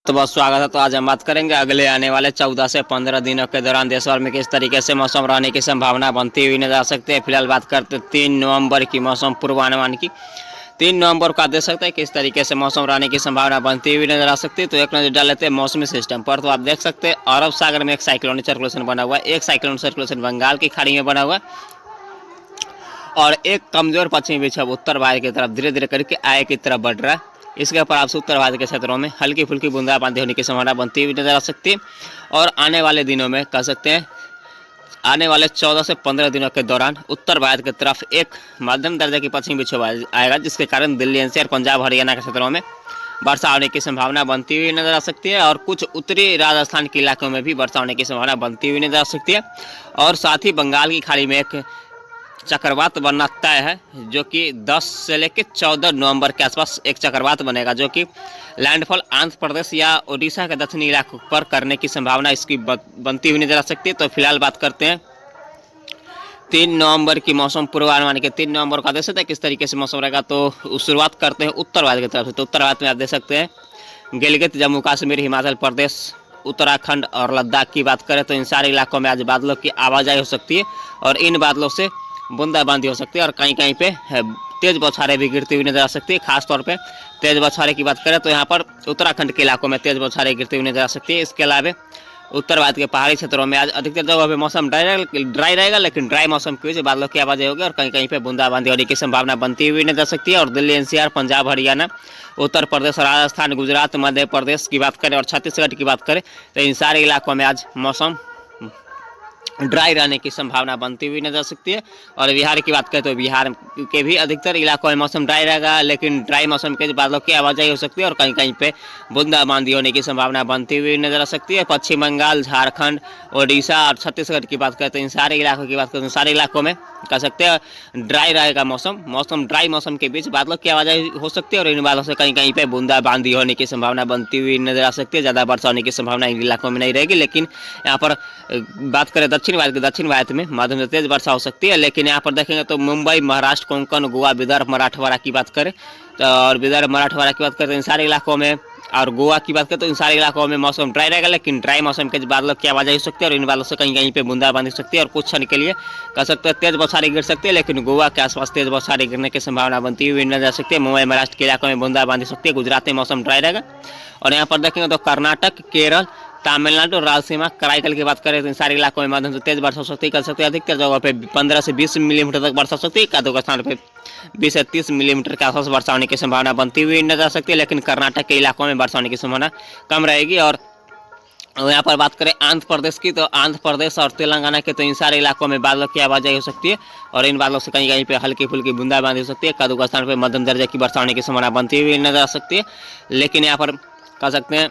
तो बहुत स्वागत है। तो आज हम बात करेंगे अगले आने वाले 14 से 15 दिनों के दौरान देश भर में किस तरीके से मौसम रहने की संभावना बनती हुई नजर आ सकती है। फिलहाल बात करते हैं 3 नवंबर की मौसम पूर्वानुमान की। 3 नवंबर को आप देख सकते हैं किस तरीके से मौसम रहने की संभावना बनती हुई नजर आ सकती है। तो एक नजर डाल लेते हैं मौसमी सिस्टम पर। तो आप देख सकते हैं अरब सागर में एक साइक्लोनिक सर्कुलेशन बना हुआ है, एक साइक्लोनिक सर्कुलेशन बंगाल की खाड़ी में बना हुआ है और एक कमजोर पश्चिमी विक्षोभ उत्तर भारत की तरफ धीरे धीरे करके आय की तरफ बढ़ रहा है। इसके प्रभाव से उत्तर भारत के क्षेत्रों में हल्की फुल्की बूंदाबांदी होने की संभावना बनती हुई नजर आ सकती है। और आने वाले दिनों में कह सकते हैं आने वाले 14 से 15 दिनों के दौरान उत्तर भारत की तरफ एक मध्यम दर्जे की पश्चिमी विक्षोभ आएगा, जिसके कारण दिल्ली एनसीआर पंजाब हरियाणा के क्षेत्रों में वर्षा होने की संभावना बनती हुई नजर आ सकती है। और कुछ उत्तरी राजस्थान के इलाकों में भी वर्षा होने की संभावना बनती हुई नजर आ सकती है। और साथ ही बंगाल की खाड़ी में एक चक्रवात बनना तय है, जो कि 10 से लेकर 14 नवंबर के आसपास एक चक्रवात बनेगा, जो कि लैंडफॉल आंध्र प्रदेश या उड़ीसा के दक्षिणी इलाकों पर करने की संभावना इसकी बनती हुई नजर आ सकती है। तो फिलहाल बात करते हैं 3 नवंबर की मौसम पूर्वानुमान के। 3 नवंबर का देख सकते हैं किस तरीके से मौसम रहेगा। तो शुरुआत करते हैं उत्तर भारत की तरफ से। तो उत्तर भारत में आप देख सकते हैं गिलगित, जम्मू कश्मीर, हिमाचल प्रदेश, उत्तराखंड और लद्दाख की बात करें तो इन सारे इलाकों में आज बादलों की आवाजाही हो सकती है और इन बादलों से बूंदाबांदी हो सकती है और कहीं कहीं पे तेज बौछारें भी गिरती हुई नजर आ सकती है। खासतौर पे तेज बौछारें की बात करें तो यहाँ पर उत्तराखंड के इलाकों में तेज बौछारें गिरती हुई नजर आ सकती है। इसके अलावा उत्तर भारत के पहाड़ी क्षेत्रों में आज अधिकतर जगहों पे मौसम ड्राई रहेगा, लेकिन ड्राई मौसम की वजह से बादलों की आवाजाही होगी और कहीं कहीं पे बूंदाबांदी होने की संभावना बनती हुई नजर आ सकती है। और दिल्ली एनसीआर, पंजाब हरियाणा, उत्तर प्रदेश, राजस्थान, गुजरात, मध्य प्रदेश की बात करें और छत्तीसगढ़ की बात करें तो इन सारे इलाकों में आज मौसम ड्राई रहने की संभावना बनती हुई नजर आ सकती है। और बिहार की बात करें तो बिहार के भी अधिकतर इलाकों में मौसम ड्राई रहेगा, लेकिन ड्राई मौसम के बादलों की आवाजाही हो सकती है और कहीं कहीं पे बूंदाबांदी होने की संभावना बनती हुई नजर आ सकती है। पश्चिम बंगाल, झारखंड, उड़ीसा और छत्तीसगढ़ की बात करें तो इन सारे इलाकों की बात करें तो सारे इलाकों में कह सकते हैं ड्राई रहेगा मौसम ड्राई मौसम के बीच बादलों की आवाजाही हो सकती है और इन बादलों से कहीं कहीं पे बूंदाबांदी होने की संभावना बनती हुई नजर आ सकती है। ज़्यादा वर्षा होने की संभावना इन इलाकों में नहीं रहेगी, लेकिन यहाँ पर बात करें दक्षिण भारत में माध्यम से तेज वर्षा हो सकती है। लेकिन यहाँ पर देखेंगे तो मुंबई, महाराष्ट्र, कोंकण, गोवा, विदर्भ, मराठवाड़ा की बात करें और विदर्भ मराठवाड़ा की बात करें तो इन सारे इलाकों में और गोवा की बात करें तो इन सारे इलाकों में मौसम ड्राई रहेगा, लेकिन ड्राई मौसम के बादलों की आवाजाही हो सकती है और इन बादलों से कहीं कहीं पे बूंदाबांदी हो सकती है और कुछ क्षण के लिए कह सकते हैं तेज बौछारें गिर सकती है, लेकिन गोवा के आसपास तेज बौछारें गिरने की संभावना बनती हुई नजर आ सकती है। मुंबई, महाराष्ट्र के इलाकों में बूंदाबांदी हो सकती है। गुजरात में मौसम ड्राई रहेगा और यहाँ पर देखेंगे तो कर्नाटक, केरल, तमिलनाडु, रायलसीमा, कराईकल की बात करें तो इन सारे इलाकों में माध्यम से तेज वर्षा हो सकती है। कर सकते हैं अधिकतर जगहों पे 15 से 20 मिलीमीटर तक वर्षा हो सकती है। एक स्थान पे 20 से 30 मिलीमीटर के आसपास वर्षा होने की संभावना बनती हुई नजर आ सकती है, लेकिन कर्नाटक के इलाकों में वर्षा होने की संभावना कम रहेगी। और यहाँ पर बात करें आंध्र प्रदेश की तो आंध्र प्रदेश और तेलंगाना के तो इन सारे इलाकों में बादलों की आवाजाही हो सकती है और इन बादलों से कहीं कहीं पे हल्की फुल्की बूंदाबांदी हो सकती है। कदू स्थान पर मध्यम दर्जे की वर्षा होने की संभावना बनती हुई नजर आ सकती है, लेकिन यहाँ पर कह सकते हैं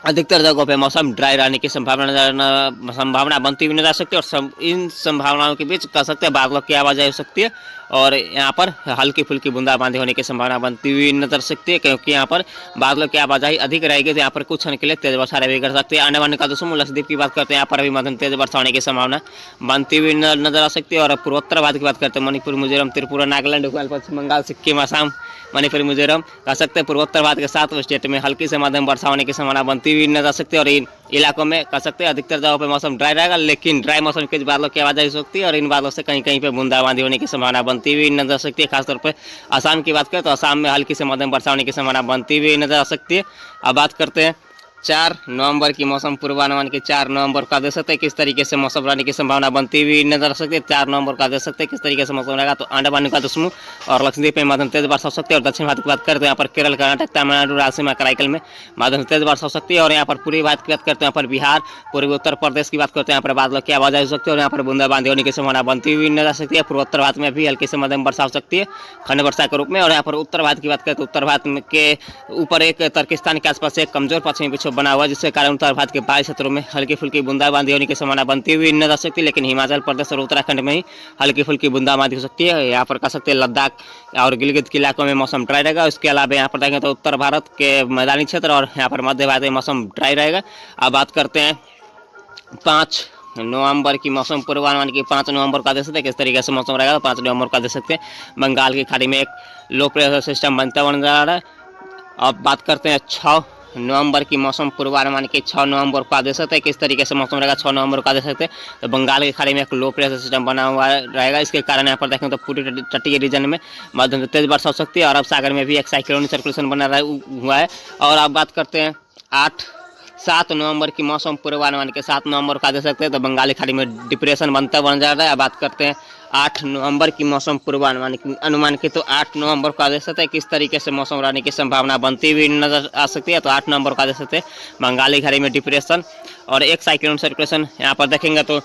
अधिकतर जगहों पे मौसम ड्राई रहने की संभावना बनती हुई नजर आ सकती है। और इन संभावनाओं के बीच कह सकते हैं बादलों की आवाजाही हो सकती है और यहाँ पर हल्की फुल्की बूंदाबांदी होने की संभावना बनती हुई नजर आ सकती है, क्योंकि यहाँ पर बादलों की आवाजाही अधिक रहेगी तो यहाँ पर कुछ क्षण के लिए तेज बौछारें भी कर सकती है। आने वाले का लक्षद्वीप की बात करते हैं, यहाँ पर भी मध्यम तेज वर्षा होने की संभावना बनती हुई नजर आ सकती है। और पूर्वोत्तर भारत की बात करते हैं मणिपुर, मिजोरम, त्रिपुरा, नागालैंड, पश्चिम बंगाल, सिक्किम, असम, मणिपुर, मिजोरम कह सकते हैं पूर्वोत्तर भारत के 7 स्टेट में हल्की से मध्यम वर्षा होने की संभावना बनती हुई नजर आ सकती है। और इन इलाकों में कह सकते हैं अधिकतर जगहों पे मौसम ड्राई रहेगा, लेकिन ड्राई मौसम के बादलों की आवाजाही हो सकती है और इन बादलों से कहीं कहीं पे बूंदाबांदी होने की संभावना बनती हुई नजर आ सकती है। खासतौर पर असम की बात करें तो असम में हल्की से मध्यम वर्षा होने की संभावना बनती हुई नजर आ सकती है। अब बात करते हैं 4 नवंबर की मौसम पूर्वानुमान की। 4 नवंबर का देख सकते हैं किस तरीके से मौसम रहने की संभावना बनती हुई नजर आ सकती है। 4 नवंबर का देख सकते हैं किस तरीके से मौसम रहेगा। तो अंडमान निकोबार समूह और लक्षद्वीप में मध्यम तेज वर्षा हो सकती है। और दक्षिण भारत की बात करें तो यहाँ पर केरल, कर्नाटक, तमिलनाडु, रायलसीमा, कराईकल में मध्यम तेज वर्षा हो सकती है। और यहाँ पर पूर्वी भारत की बात करते हैं, यहाँ पर बिहार, पूर्वी उत्तर प्रदेश की बात करते हैं, यहाँ पर बादलों की आवाजाही हो सकती है और यहाँ पर बूंदाबांदी होने की संभावना बनती हुई नजर आ सकती है। पूर्वोत्तर भारत में भी हल्की से मध्यम वर्षा हो सकती है खंड वर्षा के रूप में। और यहाँ पर उत्तर भारत की बात करें तो उत्तर भारत के ऊपर एक तुर्किस्तान के आसपास एक कमजोर पश्चिमी विक्षोभ बना हुआ है, जिसके कारण उत्तर भारत के पहाड़ी क्षेत्रों में हल्की फुल्की बूंदाबांदी होने की संभावना बनती हुई नजर आ सकती है। लेकिन हिमाचल प्रदेश और उत्तराखंड में ही हल्की फुल्की बूंदाबांदी हो सकती है। यहाँ पर कह सकते हैं लद्दाख और गिलगित के इलाकों में मौसम ड्राई रहेगा। इसके अलावा यहाँ पर देखेंगे तो उत्तर भारत के मैदानी क्षेत्र और यहाँ पर मध्य भारत में मौसम ड्राई रहेगा। अब बात करते हैं 5 नवंबर की मौसम पूर्वानुमान की। 5 नवंबर का देख सकते हैं किस तरीके से मौसम रहेगा। 5 नवंबर का देख सकते हैं बंगाल की खाड़ी में एक लो प्रेशर सिस्टम बनता हुआ नजर आ रहा है। अब बात करते हैं 6 नवंबर की मौसम पूर्वानुमान की 6 नवंबर को देख सकते हैं किस तरीके से मौसम रहेगा। 6 नवंबर को देख सकते हैं तो बंगाल की खाड़ी में एक लो प्रेशर सिस्टम बना हुआ रहेगा। इसके कारण यहाँ पर देखें तो पूरी तटीय रीजन में मध्यम से तेज वर्षा हो सकती है। और अरब सागर में भी एक साइक्लोनिक सर्कुलेशन बना हुआ है। और आप बात करते हैं 7 नवंबर की मौसम पूर्वानुमान के 7 नवंबर को देख सकते हैं तो बंगाली खाड़ी में डिप्रेशन बनता बन जा रहा है। बात करते हैं 8 नवंबर की मौसम पूर्वानुमान की तो 8 नवंबर को देख सकते हैं किस तरीके से मौसम रहने की संभावना बनती हुई नजर आ सकती है। तो 8 नवंबर को देख सकते हैं बंगाली खाड़ी में डिप्रेशन और एक साइक्लोनिक सर्कुलेशन यहाँ पर देखेंगे तो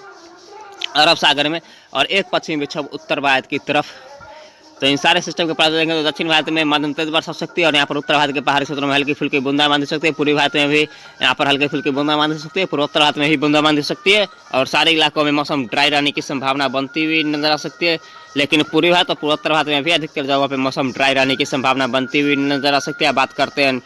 अरब सागर में और एक पश्चिमी विक्षोभ उत्तर भारत की तरफ। तो इन सारे सिस्टम के पास देखेंगे तो दक्षिण भारत में मध्यम तेज वर्षा हो सकती है और यहाँ पर उत्तर भारत के पहाड़ी क्षेत्रों में हल्की फुल्की बूंदाबांदी हो सकती है। पूर्वी भारत में भी यहाँ पर हल्की फुल्की बूंदाबांदी हो सकती है। पूर्वोत्तर भारत में भी बूंदाबांदी हो सकती है और सारे इलाकों में मौसम ड्राई रहने की संभावना बनती हुई नजर आ सकती है। लेकिन पूर्वी भारत और पूर्वोत्तर भारत में भी अधिकतर जगहों पर मौसम ड्राई रहने की संभावना बनती हुई नजर आ सकती है। बात करते हैं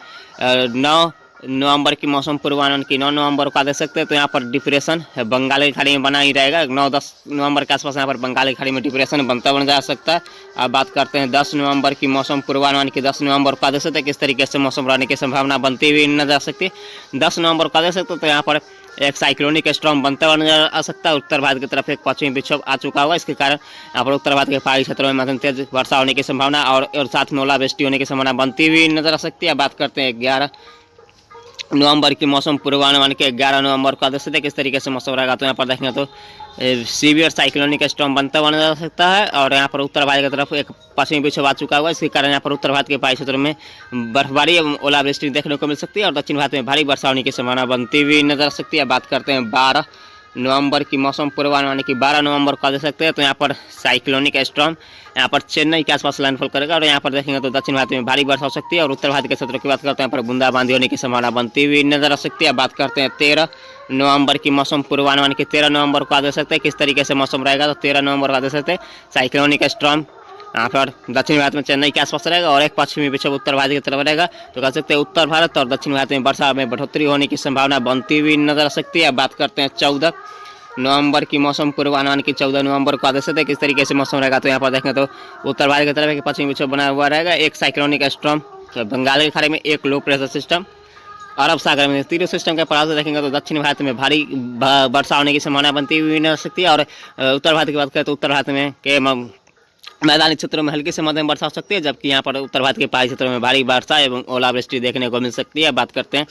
9 नवंबर की मौसम पूर्वानुमान की 9 नवंबर को देख सकते हैं तो यहाँ पर डिप्रेशन बंगाल की खाड़ी में बना ही रहेगा। 9-10 नवंबर के आसपास यहाँ पर बंगाल की खाड़ी में डिप्रेशन बनता बन जा सकता है। अब बात करते हैं 10 नवंबर की मौसम पूर्वानुमान की 10 नवंबर को देख सकते हैं किस तरीके से मौसम रहने की संभावना बनती हुई नजर आ सकती है। 10 नवंबर को देख सकते हैं तो यहाँ पर एक साइक्लोनिक स्टॉर्म बनता हुआ नजर आ सकता है। उत्तर भारत की तरफ एक पश्चिमी विक्षोभ आ चुका हुआ। इसके कारण यहाँ पर उत्तर भारत के पहाड़ी क्षेत्रों में मध्यम तेज वर्षा होने की संभावना और साथ में ओलावृष्टि होने की संभावना बनती हुई नजर आ सकती है। बात करते हैं 11 नवंबर की मौसम पूर्वानुमान के 11 नवंबर को देख सकते हैं किस तरीके से मौसम रहेगा। तो यहाँ पर देखेंगे तो सीवियर साइक्लोनिक स्टॉर्म बनता हुआ नजर आ सकता है और यहाँ पर उत्तर भारत की तरफ एक पश्चिमी विक्षोभ आ चुका हुआ है। इसके कारण यहाँ पर उत्तर भारत के पहाड़ी क्षेत्रों में बर्फबारी एवं ओलावृष्टि देखने को मिल सकती है और दक्षिण भारत में भारी वर्षा होने की संभावना बनती हुई नजर आ सकती है। बात करते हैं 12 नवंबर की मौसम पूर्वानुमान की 12 नवंबर को देख सकते हैं तो यहाँ पर साइक्लोनिक स्टॉर्म यहाँ पर चेन्नई के आसपास लैंडफॉल करेगा और यहाँ पर देखेंगे तो दक्षिण भारत में भारी वर्षा हो सकती है और उत्तर भारत के क्षेत्रों की बात करते हैं यहाँ पर बूंदाबांदी होने की संभावना बनती हुई नजर आ सकती है। बात करते हैं 13 नवंबर की मौसम पूर्वानुमान की 13 नवंबर को देख सकते हैं किस तरीके से मौसम रहेगा। तो 13 नवंबर को देख सकते हैं साइक्लोनिक स्टॉर्म यहाँ पर दक्षिण भारत में चेन्नई के आसपास रहेगा और एक पश्चिमी विक्षोभ उत्तर भारत की तरफ रहेगा। तो कह सकते हैं उत्तर भारत और दक्षिण भारत में वर्षा में बढ़ोतरी होने की संभावना बनती हुई नजर आ सकती है। बात करते हैं 14 नवंबर की मौसम पूर्वानुमान की 14 नवंबर को देख सकते हैं किस तरीके से मौसम रहेगा। तो यहाँ पर देखें तो उत्तर भारत की तरफ एक पश्चिमी विक्षोभ बना हुआ रहेगा, एक साइक्लोनिक स्टॉर्म तो बंगाल की खाड़ी में एक लो प्रेशर सिस्टम अरब सागर में तीनों सिस्टम के प्रभाव से देखेंगे तो दक्षिण भारत में भारी वर्षा होने की संभावना बनती हुई नजर आ सकती है। और उत्तर भारत की बात करें तो उत्तर भारत में के मैदानी क्षेत्रों में हल्की से मध्यम वर्षा हो सकती है जबकि यहाँ पर उत्तर भारत के पहाड़ी क्षेत्रों में भारी वर्षा एवं ओलावृष्टि देखने को मिल सकती है। बात करते हैं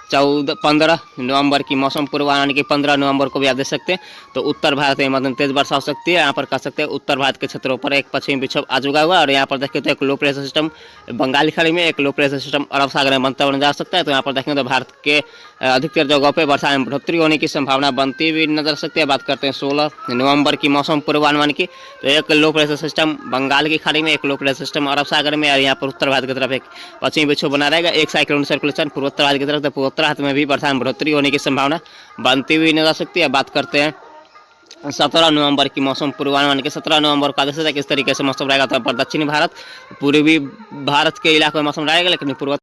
15 नवंबर की मौसम पूर्वानुमान की 15 नवंबर को भी आप देख सकते हैं तो उत्तर भारत में मध्यम तेज वर्षा हो सकती है। यहाँ पर कह सकते हैं उत्तर भारत के क्षेत्रों पर एक पश्चिमी विक्षोभ आ चुका हुआ और यहाँ पर देखें तो एक लो प्रेशर सिस्टम बंगाली खाड़ी में एक लो प्रेशर सिस्टम अरब सागर में बनता हुआ जा सकता है। तो यहाँ पर देखें तो भारत के अधिकतर जगहों पर वर्षा में बढ़ोतरी होने की संभावना बनती हुई नजर सकती है। बात करते हैं 16 नवंबर की मौसम पूर्वानुमान की तो एक लो प्रेशर सिस्टम बंगाल की खाड़ी में एक लो प्रेशर सिस्टम अरब सागर में और यहाँ पर उत्तर भारत की तरफ एक पश्चिमी विक्षोभ बना रहेगा, एक साइक्लोनिक सर्कुलेशन पूर्वोत्तर भारत की तरफ तो पूर्वोत्तर भारत में भी वर्षा में बढ़ोतरी होने की संभावना बनती हुई नजर सकती है। बात करते हैं 17 नवंबर की मौसम पूर्वानुमान के 17 नवंबर का देख किस तरीके से मौसम रहेगा। तो पर दक्षिणी भारत पूर्वी भारत के इलाकों में मौसम रहेगा लेकिन पूर्व